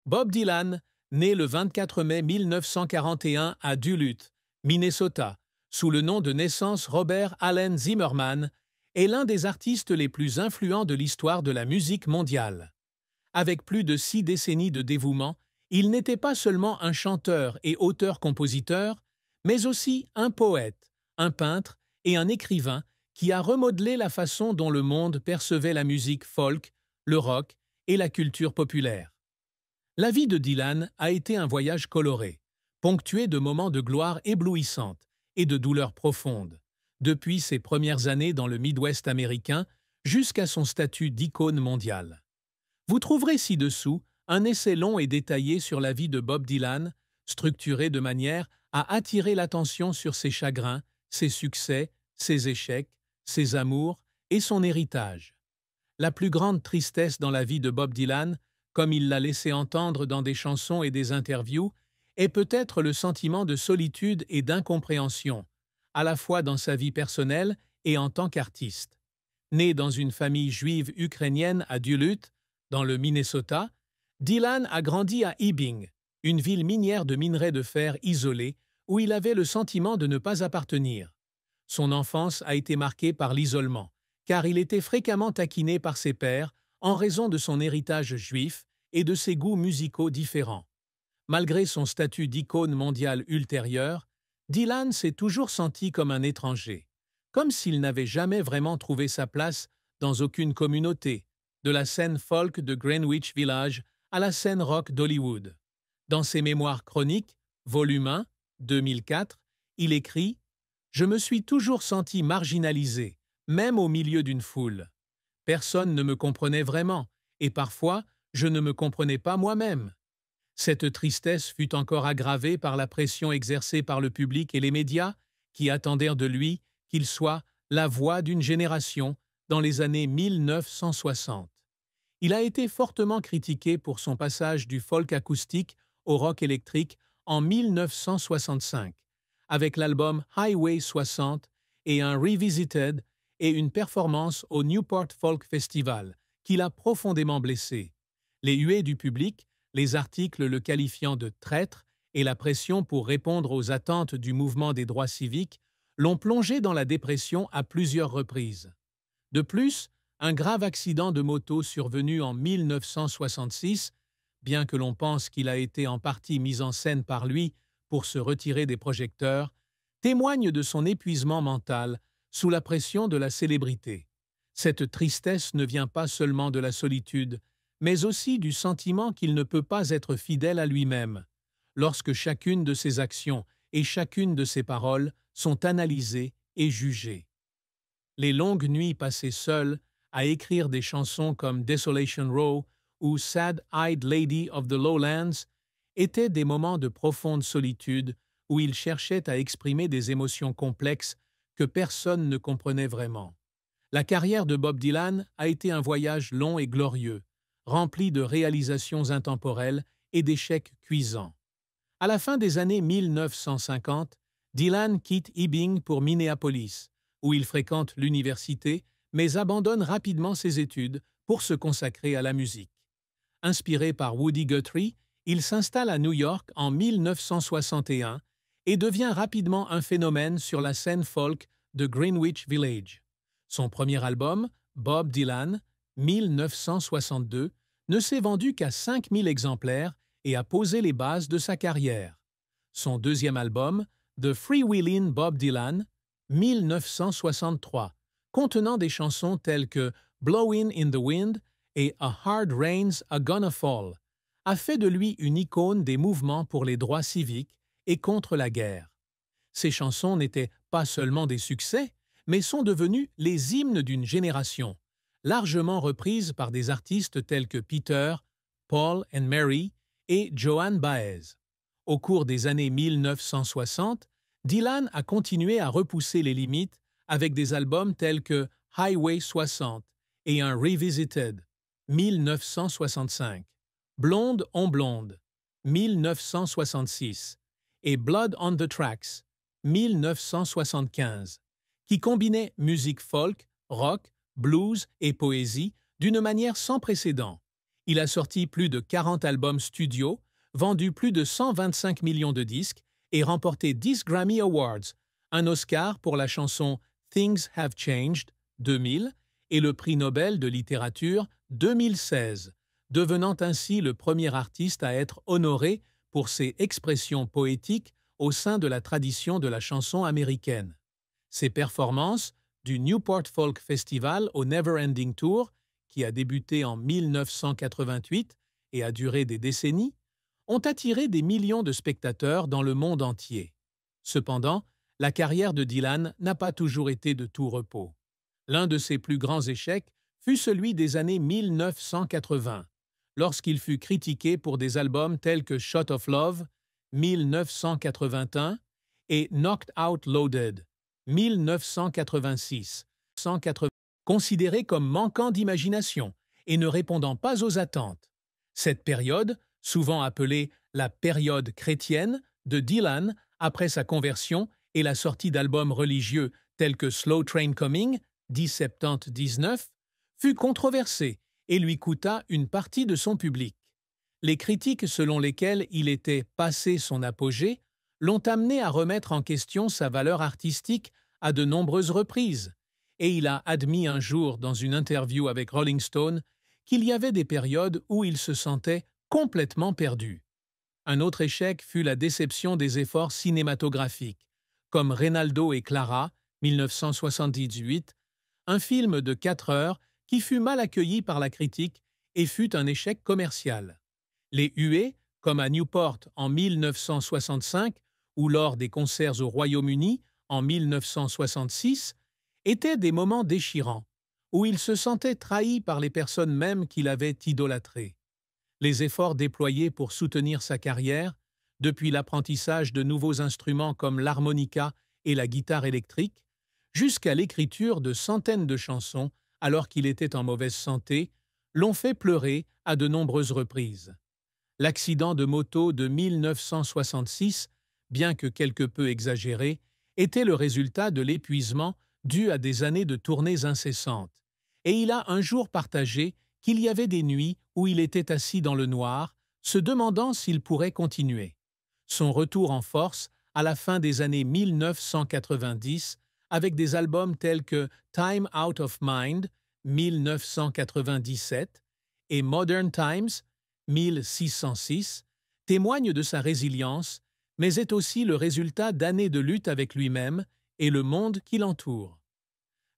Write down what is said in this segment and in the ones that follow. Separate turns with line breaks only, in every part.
Bob Dylan, né le 24 mai 1941 à Duluth, Minnesota, sous le nom de naissance Robert Allen Zimmerman, est l'un des artistes les plus influents de l'histoire de la musique mondiale. Avec plus de 6 décennies de dévouement, il n'était pas seulement un chanteur et auteur-compositeur, mais aussi un poète, un peintre et un écrivain qui a remodelé la façon dont le monde percevait la musique folk, le rock et la culture populaire. La vie de Dylan a été un voyage coloré, ponctué de moments de gloire éblouissantes et de douleurs profondes, depuis ses premières années dans le Midwest américain jusqu'à son statut d'icône mondiale. Vous trouverez ci-dessous un essai long et détaillé sur la vie de Bob Dylan, structuré de manière à attirer l'attention sur ses chagrins, ses succès, ses échecs, ses amours et son héritage. La plus grande tristesse dans la vie de Bob Dylan, comme il l'a laissé entendre dans des chansons et des interviews, est peut-être le sentiment de solitude et d'incompréhension, à la fois dans sa vie personnelle et en tant qu'artiste. Né dans une famille juive ukrainienne à Duluth, dans le Minnesota, Dylan a grandi à Hibbing, une ville minière de minerais de fer isolée où il avait le sentiment de ne pas appartenir. Son enfance a été marquée par l'isolement, car il était fréquemment taquiné par ses pairs en raison de son héritage juif et de ses goûts musicaux différents. Malgré son statut d'icône mondiale ultérieure, Dylan s'est toujours senti comme un étranger, comme s'il n'avait jamais vraiment trouvé sa place dans aucune communauté, de la scène folk de Greenwich Village à la scène rock d'Hollywood. Dans ses mémoires chroniques, volume 1, 2004, il écrit « Je me suis toujours senti marginalisé, même au milieu d'une foule. Personne ne me comprenait vraiment, et parfois, je ne me comprenais pas moi-même. Cette tristesse fut encore aggravée par la pression exercée par le public et les médias, qui attendirent de lui qu'il soit la voix d'une génération dans les années 1960. Il a été fortement critiqué pour son passage du folk acoustique au rock électrique en 1965, avec l'album Highway 60 et un Revisited et une performance au Newport Folk Festival, qui l'a profondément blessé. Les huées du public, les articles le qualifiant de traître et la pression pour répondre aux attentes du mouvement des droits civiques l'ont plongé dans la dépression à plusieurs reprises. De plus, un grave accident de moto survenu en 1966, bien que l'on pense qu'il a été en partie mis en scène par lui pour se retirer des projecteurs, témoigne de son épuisement mental sous la pression de la célébrité. Cette tristesse ne vient pas seulement de la solitude, mais aussi du sentiment qu'il ne peut pas être fidèle à lui-même, lorsque chacune de ses actions et chacune de ses paroles sont analysées et jugées. Les longues nuits passées seul à écrire des chansons comme Desolation Row ou Sad-Eyed Lady of the Lowlands étaient des moments de profonde solitude où il cherchait à exprimer des émotions complexes que personne ne comprenait vraiment. La carrière de Bob Dylan a été un voyage long et glorieux, rempli de réalisations intemporelles et d'échecs cuisants. À la fin des années 1950, Dylan quitte Hibbing pour Minneapolis, où il fréquente l'université, mais abandonne rapidement ses études pour se consacrer à la musique. Inspiré par Woody Guthrie, il s'installe à New York en 1961 et devient rapidement un phénomène sur la scène folk de Greenwich Village. Son premier album, Bob Dylan, 1962, ne s'est vendu qu'à 5000 exemplaires et a posé les bases de sa carrière. Son deuxième album, The Freewheelin' Bob Dylan, 1963, contenant des chansons telles que Blowin' in the Wind et A Hard Rain's a Gonna Fall, a fait de lui une icône des mouvements pour les droits civiques et contre la guerre. Ces chansons n'étaient pas seulement des succès, mais sont devenues les hymnes d'une génération, largement reprises par des artistes tels que Peter, Paul and Mary et Joan Baez. Au cours des années 1960, Dylan a continué à repousser les limites avec des albums tels que Highway 60 et un Revisited, 1965, Blonde on Blonde, 1966, et Blood on the Tracks, 1975, qui combinaient musique folk, rock, blues et poésie d'une manière sans précédent. Il a sorti plus de 40 albums studio, vendu plus de 125 millions de disques et remporté 10 Grammy Awards, un Oscar pour la chanson Things Have Changed 2000 et le prix Nobel de littérature 2016, devenant ainsi le premier artiste à être honoré pour ses expressions poétiques au sein de la tradition de la chanson américaine. Ses performances, du Newport Folk Festival au Never Ending Tour, qui a débuté en 1988 et a duré des décennies, ont attiré des millions de spectateurs dans le monde entier. Cependant, la carrière de Dylan n'a pas toujours été de tout repos. L'un de ses plus grands échecs fut celui des années 1980, lorsqu'il fut critiqué pour des albums tels que Shot of Love, 1981, et Knocked Out Loaded, 1986, considéré comme manquant d'imagination et ne répondant pas aux attentes. Cette période, souvent appelée la période chrétienne de Dylan après sa conversion et la sortie d'albums religieux tels que Slow Train Coming, 1979, fut controversée et lui coûta une partie de son public. Les critiques selon lesquelles il était passé son apogée l'ont amené à remettre en question sa valeur artistique à de nombreuses reprises, et il a admis un jour dans une interview avec Rolling Stone qu'il y avait des périodes où il se sentait complètement perdu. Un autre échec fut la déception des efforts cinématographiques, comme Reynaldo et Clara, 1978, un film de 4 heures qui fut mal accueilli par la critique et fut un échec commercial. Les huées, comme à Newport en 1965 ou lors des concerts au Royaume-Uni en 1966, étaient des moments déchirants, où il se sentait trahi par les personnes mêmes qu'il avait idolâtrées. Les efforts déployés pour soutenir sa carrière, depuis l'apprentissage de nouveaux instruments comme l'harmonica et la guitare électrique, jusqu'à l'écriture de centaines de chansons alors qu'il était en mauvaise santé, l'ont fait pleurer à de nombreuses reprises. L'accident de moto de 1966, bien que quelque peu exagéré, était le résultat de l'épuisement dû à des années de tournées incessantes, et il a un jour partagé qu'il y avait des nuits où il était assis dans le noir, se demandant s'il pourrait continuer. Son retour en force à la fin des années 1990, avec des albums tels que Time Out of Mind, 1997, et Modern Times, 1606, témoigne de sa résilience, mais est aussi le résultat d'années de lutte avec lui-même et le monde qui l'entoure.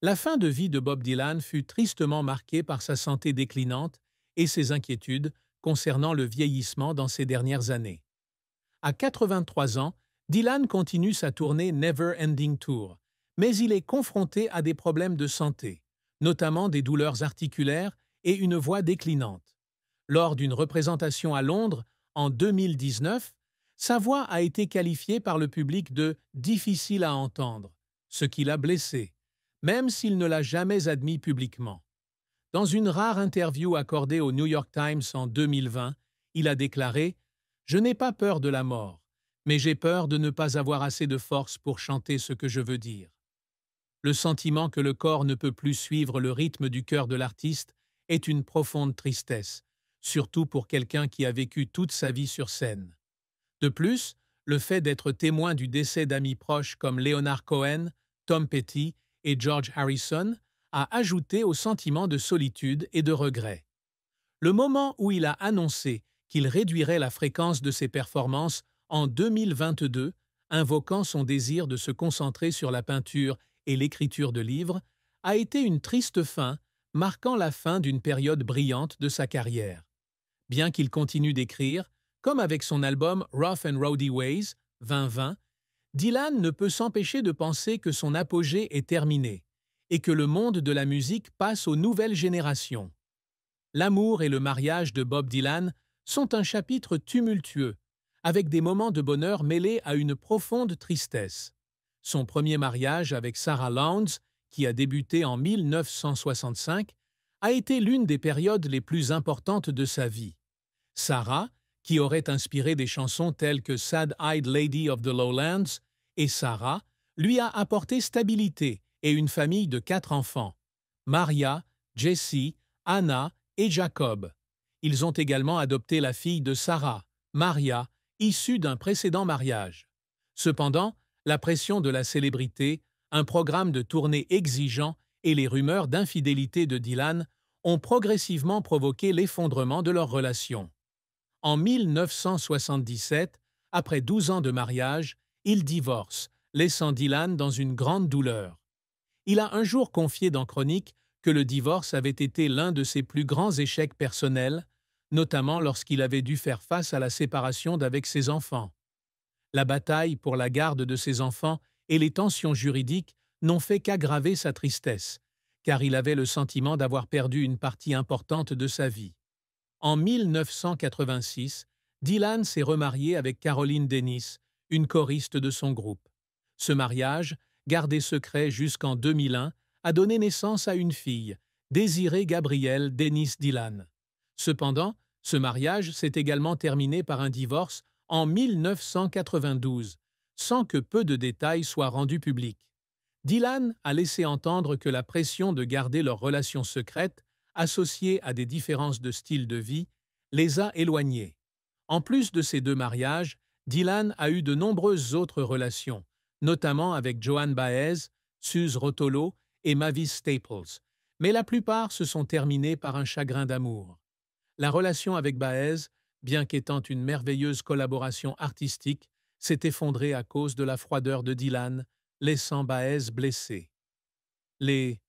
La fin de vie de Bob Dylan fut tristement marquée par sa santé déclinante et ses inquiétudes concernant le vieillissement dans ces dernières années. À 83 ans, Dylan continue sa tournée Never Ending Tour, mais il est confronté à des problèmes de santé, notamment des douleurs articulaires et une voix déclinante. Lors d'une représentation à Londres en 2019, sa voix a été qualifiée par le public de « difficile à entendre », ce qui l'a blessé, même s'il ne l'a jamais admis publiquement. Dans une rare interview accordée au New York Times en 2020, il a déclaré « Je n'ai pas peur de la mort, mais j'ai peur de ne pas avoir assez de force pour chanter ce que je veux dire. » Le sentiment que le corps ne peut plus suivre le rythme du cœur de l'artiste est une profonde tristesse, surtout pour quelqu'un qui a vécu toute sa vie sur scène. De plus, le fait d'être témoin du décès d'amis proches comme Leonard Cohen, Tom Petty et George Harrison a ajouté au sentiment de solitude et de regret. Le moment où il a annoncé qu'il réduirait la fréquence de ses performances en 2022, invoquant son désir de se concentrer sur la peinture et l'écriture de livres, a été une triste fin, marquant la fin d'une période brillante de sa carrière. Bien qu'il continue d'écrire, comme avec son album Rough and Rowdy Ways, 2020, Dylan ne peut s'empêcher de penser que son apogée est terminé et que le monde de la musique passe aux nouvelles générations. L'amour et le mariage de Bob Dylan sont un chapitre tumultueux, avec des moments de bonheur mêlés à une profonde tristesse. Son premier mariage avec Sarah Lowndes, qui a débuté en 1965, a été l'une des périodes les plus importantes de sa vie. Sarah, qui aurait inspiré des chansons telles que Sad-Eyed Lady of the Lowlands, et Sarah, lui a apporté stabilité et une famille de 4 enfants, Maria, Jessie, Anna et Jacob. Ils ont également adopté la fille de Sarah, Maria, issue d'un précédent mariage. Cependant, la pression de la célébrité, un programme de tournée exigeant et les rumeurs d'infidélité de Dylan ont progressivement provoqué l'effondrement de leur relation. En 1977, après 12 ans de mariage, il divorce, laissant Dylan dans une grande douleur. Il a un jour confié dans Chronique que le divorce avait été l'un de ses plus grands échecs personnels, notamment lorsqu'il avait dû faire face à la séparation d'avec ses enfants. La bataille pour la garde de ses enfants et les tensions juridiques n'ont fait qu'aggraver sa tristesse, car il avait le sentiment d'avoir perdu une partie importante de sa vie. En 1986, Dylan s'est remarié avec Caroline Dennis, une choriste de son groupe. Ce mariage, gardé secret jusqu'en 2001, a donné naissance à une fille, Désirée Gabrielle Dennis Dylan. Cependant, ce mariage s'est également terminé par un divorce en 1992, sans que peu de détails soient rendus publics. Dylan a laissé entendre que la pression de garder leur relation secrète, associée à des différences de style de vie, les a éloignés. En plus de ces deux mariages, Dylan a eu de nombreuses autres relations, notamment avec Joan Baez, Suze Rotolo et Mavis Staples, mais la plupart se sont terminées par un chagrin d'amour. La relation avec Baez, bien qu'étant une merveilleuse collaboration artistique, s'est effondrée à cause de la froideur de Dylan, laissant Baez blessé. Les